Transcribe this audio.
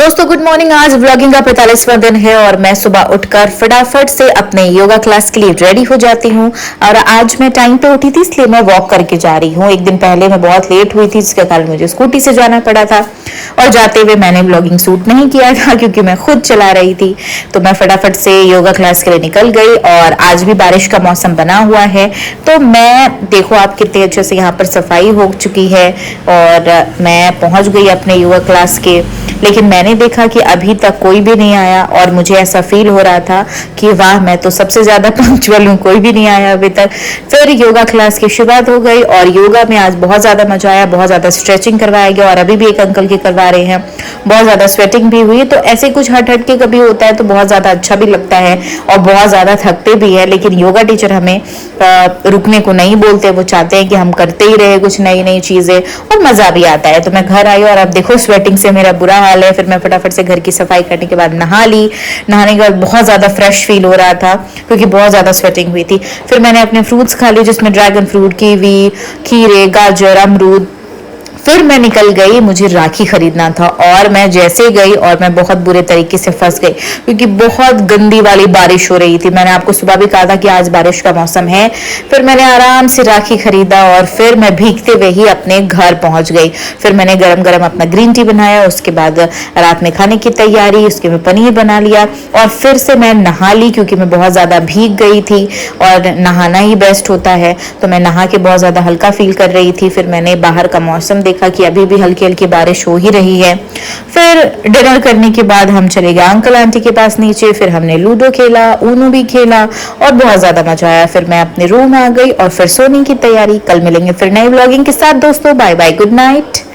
दोस्तों good morning. आज vlogging का 45वां दिन है और मैं सुबह उठकर फटाफट से अपने योगा क्लास के लिए रेडी हो जाती हूँ। और आज मैं टाइम पे उठी थी इसलिए मैं वॉक करके जा रही हूँ। एक दिन पहले मैं बहुत लेट हुई थी जिसके कारण मुझे स्कूटी से जाना पड़ा था और जाते हुए मैंने व्लॉगिंग शूट नहीं किया था क्योंकि मैं खुद चला रही थी। तो मैं फटाफट से योगा क्लास के लिए निकल गई और आज भी बारिश का मौसम बना हुआ है। तो मैं देखो आप कितने अच्छे से यहाँ पर सफाई हो चुकी है और मैं पहुंच गई अपने योगा क्लास के। लेकिन मैंने देखा कि अभी तक कोई भी नहीं आया और मुझे ऐसा फील हो रहा था कि वाह मैं तो सबसे ज्यादा पंक्चुअल हूँ, कोई भी नहीं आया अभी तक। फिर योगा क्लास की शुरुआत हो गई और योगा में आज बहुत ज्यादा मजा आया, बहुत ज्यादा स्ट्रेचिंग करवाया गया और अभी भी एक अंकल की करवा रहे हैं। बहुत ज्यादा स्वेटिंग भी हुई। तो ऐसे कुछ हट हट के कभी होता है तो बहुत ज्यादा अच्छा भी लगता है और बहुत ज्यादा थकते भी है। लेकिन योगा टीचर हमें रुकने को नहीं बोलते, वो चाहते हैं कि हम करते ही रहे कुछ नई नई चीजें और मजा भी आता है। तो मैं घर आई और अब देखो स्वेटिंग से मेरा बुरा हाल है। फिर मैं फटाफट से घर की सफाई करने के बाद नहा ली। नहाने के बाद बहुत ज्यादा फ्रेश फील हो रहा था क्योंकि बहुत ज्यादा स्वेटिंग हुई थी। फिर मैंने अपने फ्रूट्स खा लिए जिसमें ड्रैगन फ्रूट, कीवी, खीरे, गाजर, अमरूद। फिर मैं निकल गई, मुझे राखी खरीदना था और मैं जैसे गई और मैं बहुत बुरे तरीके से फंस गई क्योंकि बहुत गंदी वाली बारिश हो रही थी। मैंने आपको सुबह भी कहा था कि आज बारिश का मौसम है। फिर मैंने आराम से राखी खरीदा और फिर मैं भीगते हुए ही अपने घर पहुंच गई। फिर मैंने गरम गरम अपना ग्रीन टी बनाया, उसके बाद रात में खाने की तैयारी, उसके में पनीर बना लिया और फिर से मैं नहा ली क्योंकि मैं बहुत ज्यादा भीग गई थी और नहाना ही बेस्ट होता है। तो मैं नहा के बहुत ज्यादा हल्का फील कर रही थी। फिर मैंने बाहर का मौसम देखा कि अभी भी हल्की हल्की बारिश हो ही रही है। फिर डिनर करने के बाद हम चले गए अंकल आंटी के पास नीचे। फिर हमने लूडो खेला, ऊनो भी खेला और बहुत ज्यादा मजा आया। फिर मैं अपने रूम आ गई और फिर सोने की तैयारी। कल मिलेंगे फिर नई व्लॉगिंग के साथ दोस्तों। Bye bye, good night.